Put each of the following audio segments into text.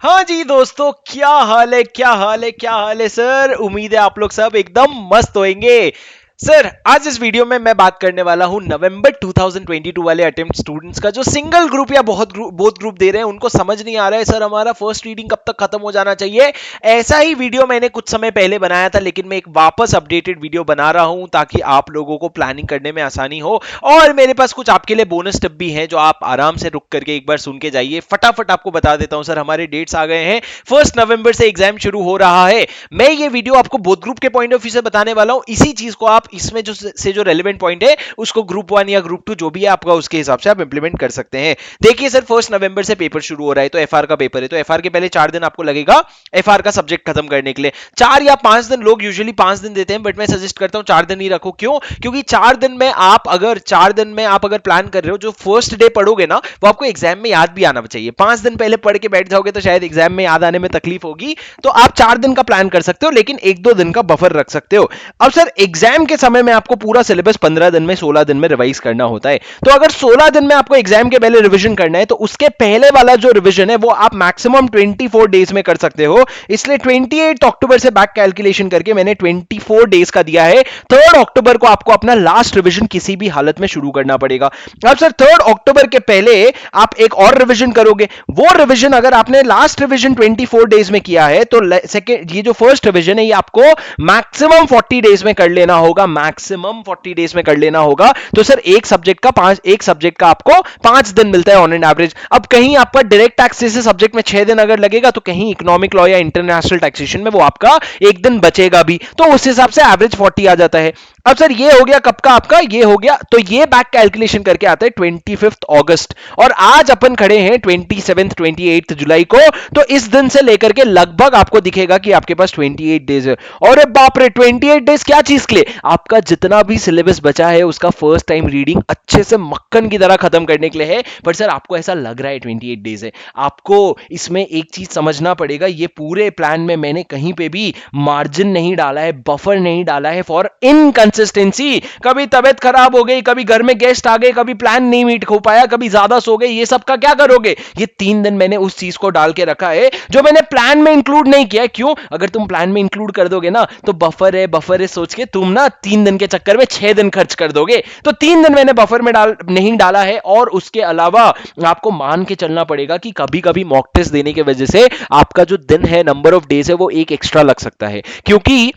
हाँ जी दोस्तों, क्या हाल है, क्या हाल है, क्या हाल है सर। उम्मीद है आप लोग सब एकदम मस्त होंगे। सर आज इस वीडियो में मैं बात करने वाला हूं नवंबर 2022 वाले अटेम्प्ट स्टूडेंट्स का, जो सिंगल ग्रुप या बहुत ग्रुप दे रहे हैं। उनको समझ नहीं आ रहा है सर हमारा फर्स्ट रीडिंग कब तक खत्म हो जाना चाहिए। ऐसा ही वीडियो मैंने कुछ समय पहले बनाया था, लेकिन मैं एक वापस अपडेटेड वीडियो बना रहा हूं ताकि आप लोगों को प्लानिंग करने में आसानी हो। और मेरे पास कुछ आपके लिए बोनस टिप भी हैं जो आप आराम से रुक करके एक बार सुन के जाइए। फटाफट आपको बता देता हूं सर, हमारे डेट्स आ गए हैं। 1 नवंबर से एग्जाम शुरू हो रहा है। मैं ये वीडियो आपको बोथ ग्रुप के पॉइंट ऑफ व्यू से बताने वाला हूं। इसी चीज को आप इसमें जो रेलेवेंट पॉइंट है उसको ग्रुप 1 या ग्रुप 2 जो भी है आपका, उसके हिसाब से आप इंप्लीमेंट कर सकते हैं। देखिए सर, 1 नवंबर से पेपर शुरू हो रहा है, तो एफआर का पेपर है, तो एफआर के पहले 4 दिन आपको लगेगा एफआर का सब्जेक्ट खत्म करने के लिए। 4 या 5 दिन, लोग यूजुअली 5 दिन देते हैं, बट मैं सजेस्ट करता हूं 4 दिन ही रखो। क्यों? क्योंकि 4 दिन में आप अगर 4 दिन में आप अगर प्लान कर रहे हो, जो फर्स्ट डे पढ़ोगे ना वो आपको एग्जाम में याद भी आना चाहिए। 5 दिन पहले पढ़ के बैठ जाओगे तो शायद एग्जाम में याद आने में तकलीफ होगी। तो आप 4 दिन का प्लान कर सकते हो, लेकिन 1-2 दिन का बफर रख सकते हो। अब सर एग्जाम के समय में आपको पूरा सिलेबस 15 दिन में 16 दिन में रिवाइज करना होता है। तो अगर 16 दिन में आपको एग्जाम के पहले रिवीजन करना है, तो उसके पहले वाला जो रिवीजन है वो आप मैक्सिमम 24 डेज में कर सकते हो। इसलिए 28 अक्टूबर से बैक कैलकुलेशन करके मैंने 24 डेज का दिया है। 3 अक्टूबर को आपको अपना लास्ट रिवीजन किसी भी हालत में शुरू करना पड़ेगा। अब सर 3 अक्टूबर के पहले आप एक और रिवीजन करोगे। वो रिवीजन अगर आपने लास्ट रिवीजन 24 डेज में किया है, तो सेकेंड ये जो फर्स्ट रिवीजन है ये आपको मैक्सिमम 40 डेज में कर लेना होगा। मैक्सिमम 40 डेज में कर लेना होगा। तो सर एक सब्जेक्ट का आपको 5 दिन मिलता है ऑन एन एवरेज। अब कहीं आपका डायरेक्ट टैक्स जैसे सब्जेक्ट में 6 दिन अगर लगेगा, तो कहीं इकोनॉमिक लॉ या इंटरनेशनल टैक्सेशन में वो आपका 1 दिन बचेगा भी, तो उस हिसाब से एवरेज 40 आ जाता है। अब सर ये हो गया कब का आपका, ये हो गया, तो ये बैक कैलकुलेशन करके आता है 25 अगस्त, और आज अपन खड़े हैं 28 जुलाई को। तो इस दिन से लेकर के लगभग आपको दिखेगा कि आपके पास 28 डेज है। और बाप रे, 28 डेज क्या चीज के लिए? आपका जितना भी सिलेबस बचा है उसका फर्स्ट टाइम रीडिंग अच्छे से मक्खन की तरह खत्म करने के लिए है। पर सर आपको ऐसा लग रहा है 28 डेज है। आपको इसमें एक चीज समझना पड़ेगा, ये पूरे प्लान में मैंने कहीं पे भी मार्जिन नहीं डाला है, बफर नहीं डाला है फॉर इनकंसिस्टेंसी। कभी तबियत खराब हो गई, कभी घर में गेस्ट आ गए, कभी प्लान नहीं मीट हो पाया, कभी ज्यादा सो गए, ये सब का क्या करोगे? ये 3 दिन मैंने उस चीज को डाल के रखा है जो मैंने प्लान में इंक्लूड नहीं किया है। क्यों? अगर तुम प्लान में इंक्लूड कर दोगे ना, तो बफर है सोच के तुम ना 3 दिन के चक्कर में 6 दिन खर्च कर दोगे। तो 3 दिन मैंने बफर में नहीं डाला है। और उसके अलावा आपको मान के चलना पड़ेगा कि कभी कभी मॉक टेस्ट देने की वजह से आपका जो दिन है, नंबर ऑफ डेज है, वो एक एक्स्ट्रा लग सकता है। क्योंकि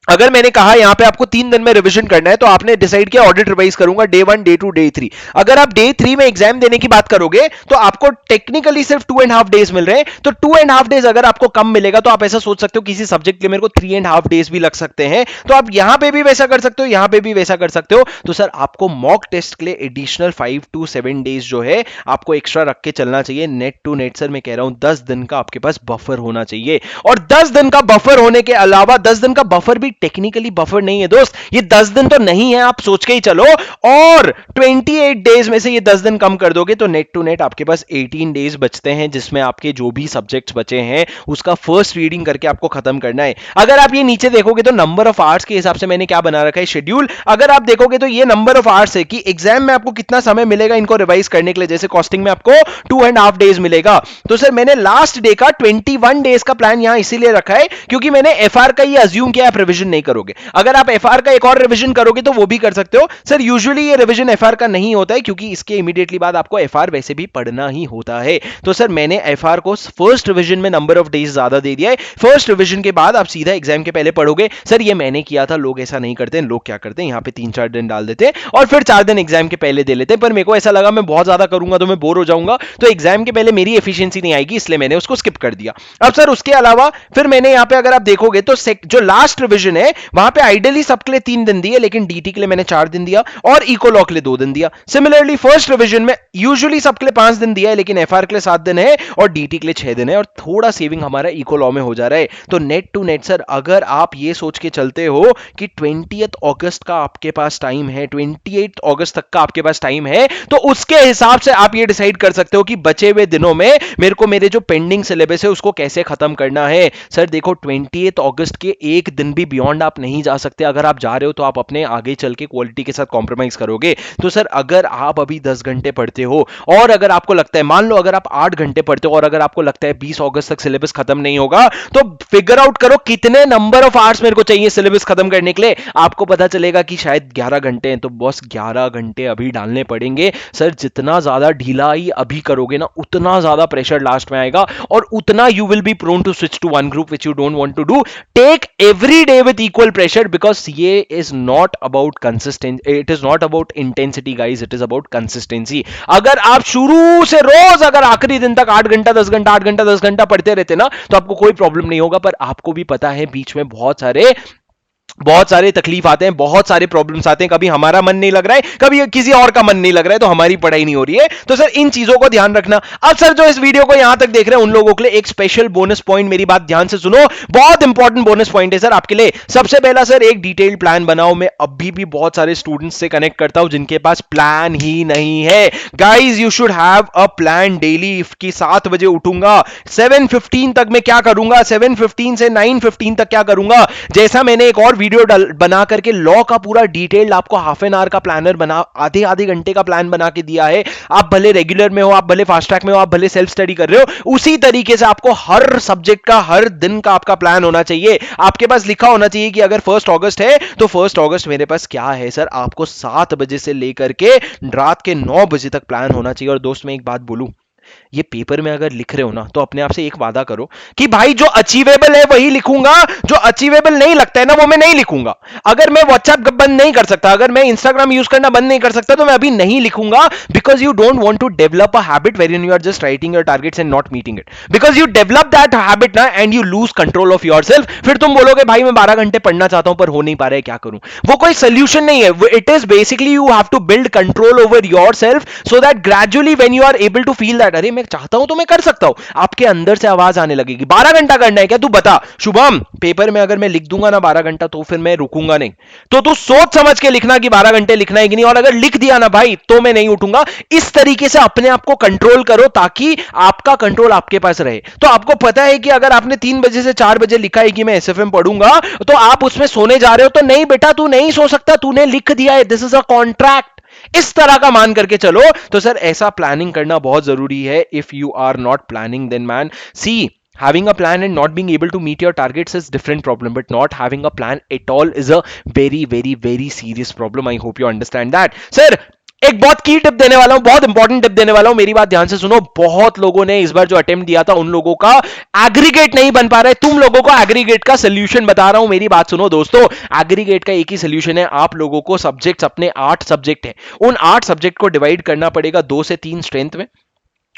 अगर मैंने कहा यहां पे आपको 3 दिन में रिवीजन करना है, तो आपने डिसाइड किया ऑडिट रिवाइज करूंगा डे 1, डे 2, डे 3। अगर आप डे 3 में एग्जाम देने की बात करोगे तो आपको टेक्निकली सिर्फ 2.5 डेज मिल रहे हैं। तो 2.5 डेज अगर आपको कम मिलेगा, तो आप ऐसा सोच सकते हो किसी सब्जेक्ट के मेरे को 3.5 डेज भी लग सकते हैं। तो आप यहां पे भी वैसा कर सकते हो, यहां पे भी वैसा कर सकते हो। तो सर आपको मॉक टेस्ट के लिए एडिशनल 5 to 7 डेज जो है आपको एक्स्ट्रा रख के चलना चाहिए। नेट टू नेट सर मैं कह रहा हूं 10 दिन का आपके पास बफर होना चाहिए। और 10 दिन का बफर होने के अलावा, 10 दिन का बफर भी टेक्निकली बफर नहीं है दोस्त, ये 10 दिन तो नहीं है, आप सोच के ही चलो। और 28 डेज में से ये 10 दिन कम कर दोगे तो नेट टू नेट आपके पास 18 डेज बचते हैं, जिसमें आपके जो भी सब्जेक्ट्स बचे हैं उसका फर्स्ट रीडिंग करके आपको खत्म करना है। अगर आप ये नीचे देखोगे तो नंबर ऑफ आवर्स के हिसाब से मैंने क्या बना रखा है शेड्यूल, अगर आप देखोगे तो ये नंबर ऑफ आवर्स है कि एग्जाम में आपको कितना समय मिलेगा इनको रिवाइज करने के लिए। जैसे कॉस्टिंग में आपको 2.5 डेज मिलेगा, तो सर मैंने लास्ट डे का 21 डेज का प्लान यहां इसीलिए रखा है क्योंकि मैंने एफआर का ये अज्यूम किया आप रिवीजन नहीं करोगे। अगर आप एफआर का एक और रिवीजन करोगे तो वो भी कर सकते हो। सर यूजुअली ये रिवीजन एफआर का नहीं होता है, क्योंकि इसके इमीडिएटली बाद आपको एफआर वैसे भी पढ़ना ही होता है। तो सर मैंने एफआर को फर्स्ट रिवीजन में नंबर ऑफ डेज ज्यादा दे दिया है। फर्स्ट रिवीजन के बाद आप सीधा एग्जाम के पहले पढ़ोगे। सर ये मैंने किया था, लोग ऐसा नहीं करते हैं। लोग क्या करते हैं, यहां पे 3-4 दिन डाल देते हैं और फिर 4 दिन एग्जाम के पहले दे लेते हैं। पर मेरे को ऐसा लगा मैं बहुत ज्यादा करूंगा तो मैं बोर हो जाऊंगा, तो एग्जाम के पहले मेरी एफिशिएंसी नहीं आएगी, इसलिए मैंने उसको स्किप कर दिया। अब सर उसके अलावा फिर मैंने यहां पे अगर आप देखोगे तो जो लास्ट रिवीजन है वहां पे आइडियली सबके लिए 3 दिन दिए, लेकिन डीटी के लिए मैंने 4 दिन दिया और इको लॉ के लिए 2 दिन दिया। सिमिलरली फर्स्ट रिवीजन में यूजुअली सबके लिए 5 दिन दिया है, लेकिन एफआर के लिए 7 दिन है और डीटी के लिए 6 दिन है, और थोड़ा सेविंग हमारा इको लॉ में हो जा रहा है। तो नेट टू नेट सर अगर आप ये सोच के चलते हो कि 20 अगस्त का आपके पास टाइम है, 28 अगस्त तक का आपके पास टाइम है, तो उसके हिसाब से आप ये डिसाइड कर सकते हो कि बचे हुए दिनों में मेरे को मेरे जो पेंडिंग सिलेबस है उसको कैसे खत्म करना है। सर देखो 28 अगस्त के एक दिन भी बियॉन्ड बियॉन्ड आप नहीं जा सकते। अगर आप जा रहे हो तो आप अपने आगे चल के क्वालिटी के साथ कॉम्प्रोमाइज करोगे। तो सर अगर आप अभी 10 घंटे पढ़ते हो और अगर आपको लगता है, मान लो अगर आप 8 घंटे पढ़ते हो और अगर आपको लगता है 20 अगस्त तक सिलेबस खत्म नहीं होगा, तो फिगर आउट करो कितने नंबर ऑफ आवर्स मेरे को चाहिए सिलेबस खत्म करने के लिए। आपको पता चलेगा कि शायद 11 घंटे हैं, तो बस 11 घंटे अभी डालने पड़ेंगे। सर जितना ज्यादा ढीलाई अभी करोगे ना, उतना ज्यादा प्रेशर लास्ट में आएगा और उतना you will be prone to switch to one group which you don't want to do. Take every day with equal pressure, because ये is not about consistency, it is not about intensity guys, it is about consistency. अगर आप शुरू से रोज अगर आखिरी दिन तक 8 घंटा 10 घंटा 8 घंटा 10 घंटा पढ़ते रहते ना, तो आपको कोई प्रॉब्लम नहीं होगा। पर आपको भी पता है बीच में बहुत सारे तकलीफ आते हैं, बहुत सारे प्रॉब्लम्स आते हैं। कभी हमारा मन नहीं लग रहा है, कभी किसी और का मन नहीं लग रहा है, तो हमारी पढ़ाई नहीं हो रही है। तो सर इन चीजों को ध्यान रखना। अब सर जो इस वीडियो को यहां तक देख रहे हैं उन लोगों के लिए एक स्पेशल बोनस पॉइंट, मेरी बात ध्यान से सुनो, बहुत इंपॉर्टेंट बोनस पॉइंट है सर आपके लिए। सबसे पहला सर एक डिटेल्ड प्लान बनाओ। मैं अभी भी बहुत सारे स्टूडेंट्स से कनेक्ट करता हूं जिनके पास प्लान ही नहीं है। Guys you should have a plan daily. कि 7 बजे उठूंगा, 7:15 तक मैं क्या करूंगा, 7:15 से 9:15 तक क्या करूंगा। जैसा मैंने एक और वीडियो बना करके लॉ का पूरा डिटेल्ड आपको हाफ एन आवर का प्लानर बना, आधे घंटे का प्लान बना के दिया है। आप भले रेगुलर में हो, आप भले फास्ट ट्रैक में हो, आप भले सेल्फ स्टडी कर रहे हो, उसी तरीके से आपको हर सब्जेक्ट का हर दिन का आपका प्लान होना चाहिए। आपके पास लिखा होना चाहिए कि अगर 1 अगस्त है तो 1 अगस्त मेरे पास क्या है। सर आपको 7 बजे से लेकर के रात के 9 बजे तक प्लान होना चाहिए। और दोस्त मैं एक बात बोलूं, ये पेपर में अगर लिख रहे हो ना, तो अपने आप से एक वादा करो कि भाई जो अचीवेबल है वही लिखूंगा, जो अचीवेबल नहीं लगता है ना वो मैं नहीं लिखूंगा। अगर मैं व्हाट्सएप बंद नहीं कर सकता, अगर मैं इंस्टाग्राम यूज करना बंद नहीं कर सकता, तो मैं अभी नहीं लिखूंगा। Because you don't want to develop a habit where you are just writing your targets and not meeting it. Because you develop that habit ना and you lose control of yourself. फिर तुम बोलोगे भाई मैं 12 घंटे पढ़ना चाहता हूं पर हो नहीं पा रहा है, क्या करूं। वो कोई सोल्यूशन नहीं है। It is basically you have to build control over yourself so that gradually when you are able to feel that अरे मैं चाहता हूं तो मैं कर सकता हूं, आपके अंदर से आवाज आने लगेगी। 12 घंटा करना है क्या, तू बता शुभम। पेपर में अगर मैं लिख दूंगा ना 12 घंटा, तो फिर मैं रुकूंगा नहीं। तो तू सोच समझ के लिखना कि 12 घंटे लिखना है कि नहीं, और अगर लिख दिया ना भाई तो मैं नहीं उठूंगा। इस तरीके से अपने आप को कंट्रोल करो ताकि आपका कंट्रोल आपके पास रहे। तो आपको पता है कि अगर आपने 3 बजे से 4 बजे लिखा है कि मैं एसएफएम पढ़ूंगा, तो आप उसमें सोने जा रहे हो, तो नहीं बेटा तू नहीं सो सकता, तूने लिख दिया है, दिस इज अ कॉन्ट्रैक्ट। इस तरह का मान करके चलो। तो सर ऐसा प्लानिंग करना बहुत जरूरी है। If you are not planning then man see, having a plan and not being able to meet your targets is different problem, but not having a plan at all is a very very very serious problem. I hope you understand that. Sir एक बहुत की tip देने वाला हूं, बहुत important tip देने वाला हूं, मेरी बात ध्यान से सुनो। बहुत लोगों ने इस बार जो अटेम्प्ट दिया था उन लोगों का एग्रीगेट नहीं बन पा रहा है। तुम लोगों को एग्रीगेट का सोल्यूशन बता रहा हूं, मेरी बात सुनो दोस्तों। एग्रीगेट का एक ही सोल्यूशन है, आप लोगों को सब्जेक्ट्स, अपने 8 सब्जेक्ट हैं, उन 8 सब्जेक्ट को डिवाइड करना पड़ेगा 2 से 3 स्ट्रेंथ में।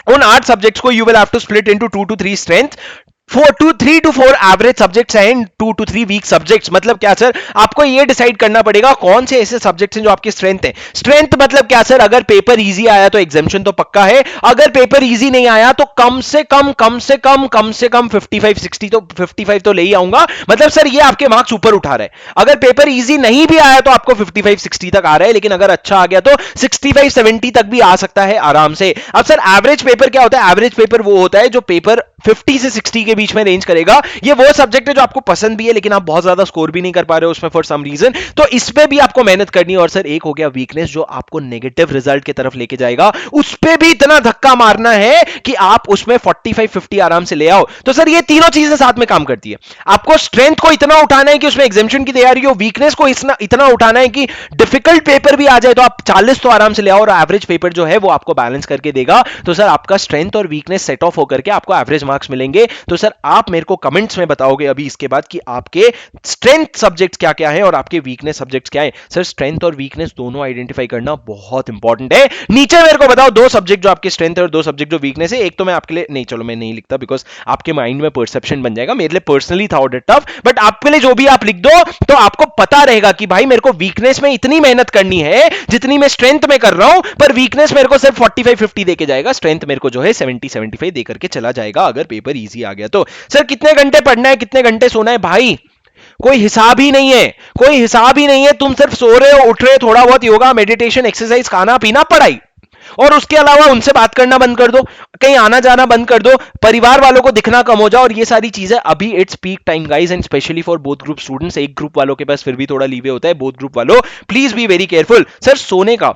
उन 8 सब्जेक्ट्स को you will have to split into 2 to 3 strength, 3 to 4 average subjects and 2 to 3 weak subjects. मतलब क्या सर, आपको ये डिसाइड करना पड़ेगा कौन से ऐसे सब्जेक्ट्स हैं जो आपकी स्ट्रेंथ है। स्ट्रेंथ मतलब क्या सर, अगर पेपर इजी आया तो एग्जामिशन तो पक्का है, अगर पेपर इजी नहीं आया तो कम से कम 55-60 तो 55 तो ले ही आऊंगा। मतलब सर ये आपके मार्क्स ऊपर उठा रहा है। अगर पेपर इजी नहीं भी आया तो आपको 55-60 तक आ रहा है, लेकिन अगर अच्छा आ गया तो 65-70 तक भी आ सकता है आराम से। अब सर एवरेज पेपर क्या होता है, एवरेज पेपर वो होता है जो पेपर 50 से 60 के बीच में रेंज करेगा। ये वो सब्जेक्ट है जो आपको पसंद भी है लेकिन आप बहुत ज्यादा स्कोर भी नहीं कर पा रहे हो उसमें फॉर सम रीजन, तो इसमें भी आपको मेहनत करनी है। और सर एक हो गया वीकनेस जो आपको नेगेटिव रिजल्ट की तरफ लेके जाएगा, उस पे भी इतना धक्का मारना है कि आप उसमें 45-50 आराम से ले आओ। तो सर ये तीनों चीजें साथ में काम करती है। आपको स्ट्रेंथ को इतना उठाना है कि उसमें एग्जामिशन की तैयारी हो, वीकनेस को इतना उठाना है कि डिफिकल्ट पेपर भी आ जाए तो आप 40 तो आराम से ले आओ, और एवरेज पेपर जो है वो आपको बैलेंस करके देगा। तो सर आपका स्ट्रेंथ और वीकनेस सेट ऑफ होकर के आपको एवरेज मार्क्स मिलेंगे। तो सर आप मेरे को कमेंट्स में बताओगे अभी इसके बाद कि आपके स्ट्रेंथ सब्जेक्ट्स क्या क्या है और आपके वीकनेस सब्जेक्ट्स क्या है। सर स्ट्रेंथ और वीकनेस दोनों आइडेंटिफाई करना बहुत इंपॉर्टेंट है। नीचे मेरे को बताओ 2 सब्जेक्ट जो आपके स्ट्रेंथ है और 2 सब्जेक्ट जो वीकनेस है। एक तो मैं आपके लिए नहीं, चलो मैं नहीं लिखता बिकॉज आपके माइंड में परसेप्शन बन जाएगा, मेरे लिए पर्सनली था ऑट टफ, बट आपके लिए जो भी आप लिख दो तो आपको पता रहेगा कि भाई मेरे को वीकनेस में इतनी मेहनत करनी है जितनी मैं स्ट्रेंथ में कर रहा हूं, पर वीकनेस मेरे को सिर्फ 45-50 देके जाएगा, स्ट्रेंथ मेरे को जो है 70-75 देकर के चला जाएगा अगर पेपर इजी आ गया तो। सर कितने घंटे पढ़ना है, कितने घंटे सोना है, भाई कोई हिसाब ही नहीं है, कोई हिसाब ही नहीं है। तुम सिर्फ सो रहे हो, उठ रहे हो, थोड़ा बहुत योगा, मेडिटेशन, एक्सरसाइज, खाना पीना, पढ़ाई, और उसके अलावा उनसे बात करना बंद कर दो, कहीं आना जाना बंद कर दो, परिवार वालों को दिखना कम हो जाओ, और ये सारी चीजें अभी its peak time guys, and specially for both group students. एक ग्रुप वालों के पास फिर भी थोड़ा लीवे होता है, बोथ ग्रुप वालों please be very careful. Sir सोने का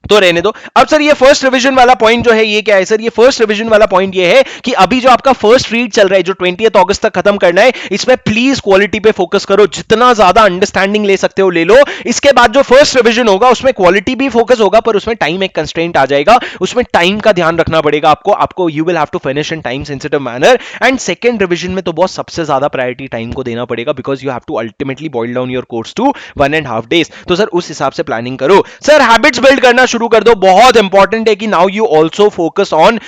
तो रहने दो। अब सर ये फर्स्ट रिवीजन वाला पॉइंट जो है ये क्या है सर? ये फर्स्ट रिवीजन वाला पॉइंट ये है कि अभी जो आपका फर्स्ट रीड चल रहा है जो 20 अगस्त तक खत्म करना है, इसमें प्लीज क्वालिटी पे फोकस करो, जितना ज्यादा अंडरस्टैंडिंग ले सकते हो ले लो। इसके बाद जो फर्स्ट रिवीजन होगा उसमें क्वालिटी भी फोकस होगा, पर उसमें टाइम एक कंस्ट्रेंट आ जाएगा, उसमें टाइम का ध्यान रखना पड़ेगा आपको आपको you will have to finish in time sensitive manner. And second revision में तो बहुत सबसे ज्यादा प्रायोरिटी टाइम को देना पड़ेगा, because you have to ultimately boil down your course to 1.5 days। तो सर उस हिसाब से प्लानिंग करो। सर हैबिट्स बिल्ड करना शुरू कर दो, बहुत इंपॉर्टेंट है कि now you also focus on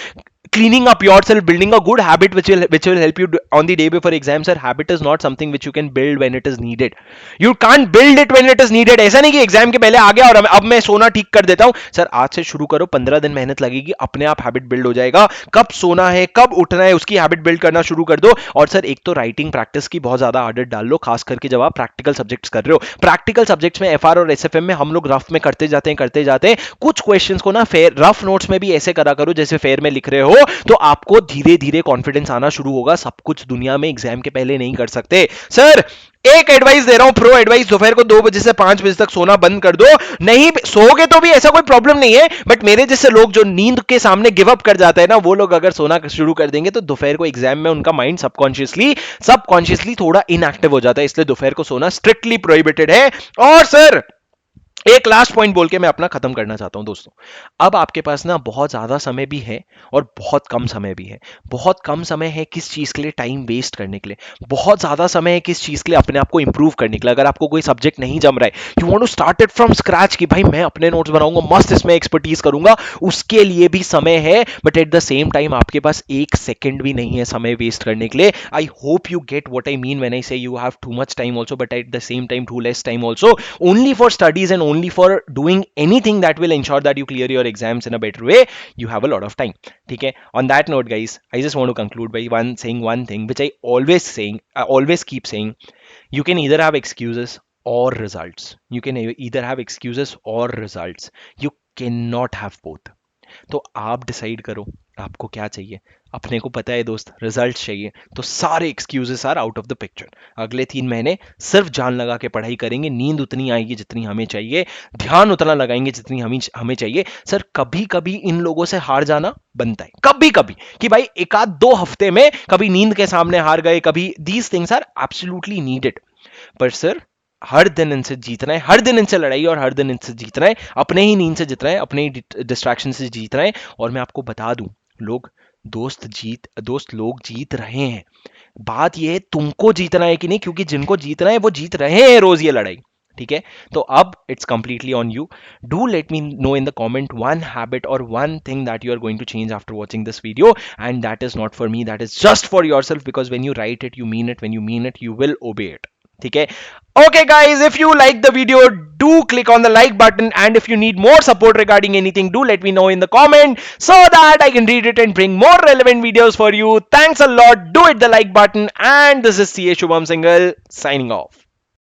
cleaning up yourself, building a good habit which will help you on the day before exam. Sir, habit is not something which you can build when it is needed. You can't build it when it is needed. ऐसा नहीं कि exam के पहले आ गया और अब मैं सोना ठीक कर देता हूं। सर आज से शुरू करो, 15 दिन मेहनत लगेगी, अपने आप हैबिट बिल्ड हो जाएगा। कब सोना है कब उठना है उसकी हैबिट बिल्ड करना शुरू कर दो। और सर एक तो राइटिंग प्रैक्टिस की बहुत ज्यादा आदत डाल लो, खास करके जब आप प्रैक्टिकल सब्जेक्ट्स कर रहे हो। प्रैक्टिकल सब्जेक्ट्स में एफआर और एसएफएम में हम लोग रफ में करते जाते हैं कुछ क्वेश्चंस को ना फेयर रफ नोट्स में भी ऐसे करा करो जैसे फेयर में लिख रहे हो, तो आपको धीरे धीरे कॉन्फिडेंस आना शुरू होगा। सब कुछ दुनिया में एग्जाम के पहले नहीं कर सकते। सर एक एडवाइस दे रहा हूं, प्रो एडवाइस, दोपहर को 2 बजे से 5 बजे तक सोना बंद कर दो। नहीं सोओगे तो भी ऐसा कोई प्रॉब्लम नहीं है, बट मेरे जैसे लोग जो नींद के सामने गिव अप कर जाते हैं ना, वो लोग अगर सोना शुरू कर देंगे तो दोपहर को एग्जाम में उनका माइंड सबकॉन्शियसली थोड़ा इनएक्टिव हो जाता है, इसलिए दोपहर को सोना स्ट्रिक्टली प्रोहिबिटेड है। और सर एक लास्ट पॉइंट बोल के मैं अपना खत्म करना चाहता हूं दोस्तों। अब आपके पास ना बहुत ज्यादा समय भी है और बहुत कम समय भी है। बहुत कम समय है किस चीज के लिए? टाइम वेस्ट करने के लिए। बहुत ज्यादा समय है किस चीज के लिए? अपने आप को इंप्रूव करने के लिए। अगर आपको कोई सब्जेक्ट नहीं जम रहा है, you want to start it from scratch कि भाई मैं अपने नोट्स बनाऊंगा, मस्त इसमें एक्सपर्टीज करूंगा, उसके लिए भी समय है। But at the same time आपके पास एक सेकेंड भी नहीं है समय वेस्ट करने के लिए। I hope you get what I mean when I say you have too much time also, but at the same time too less time also, only for studies and only for doing anything that will ensure that you clear your exams in a better way. You have a lot of time. ठीक है? On that note guys, I just want to conclude by saying one thing which I always keep saying. You can either have excuses or results. You can either have excuses or results. You cannot have both. तो आप decide करो आपको क्या चाहिए। अपने को पता है दोस्त रिजल्ट चाहिए, तो सारे excuses are out of the picture. अगले 3 महीने सिर्फ जान लगा के पढ़ाई करेंगे, नींद उतनी आएगी जितनी हमें चाहिए, ध्यान उतना लगाएंगे जितनी हमें चाहिए। सर कभी कभी इन लोगों से हार जाना बनता है, कभी कभी, कि भाई 1-2 हफ्ते में कभी नींद के सामने हार गए, कभी these things are absolutely needed. पर सर हर दिन इनसे जीतना है, हर दिन इनसे लड़ाई और हर दिन इनसे जीतना है, अपने ही नींद से जीतना है, अपने ही डिस्ट्रैक्शन से जीतना है। और मैं आपको बता दूं दोस्त लोग जीत रहे हैं। बात यह है तुमको जीतना है कि नहीं, क्योंकि जिनको जीतना है वो जीत रहे हैं रोज ये लड़ाई। ठीक है? तो अब it's completely on you. Do let me know in the comment one habit और one thing that you are going to change after watching this video, and that is not for me, that is just for yourself, because when you write it you mean it, when you mean it you will obey it. ठीक है? Okay guys, if you like the video, do click on the like button, and if you need more support regarding anything, do let me know in the comment so that I can read it and bring more relevant videos for you. Thanks a lot. Do hit the like button, and this is CA Shubham Singhal signing off.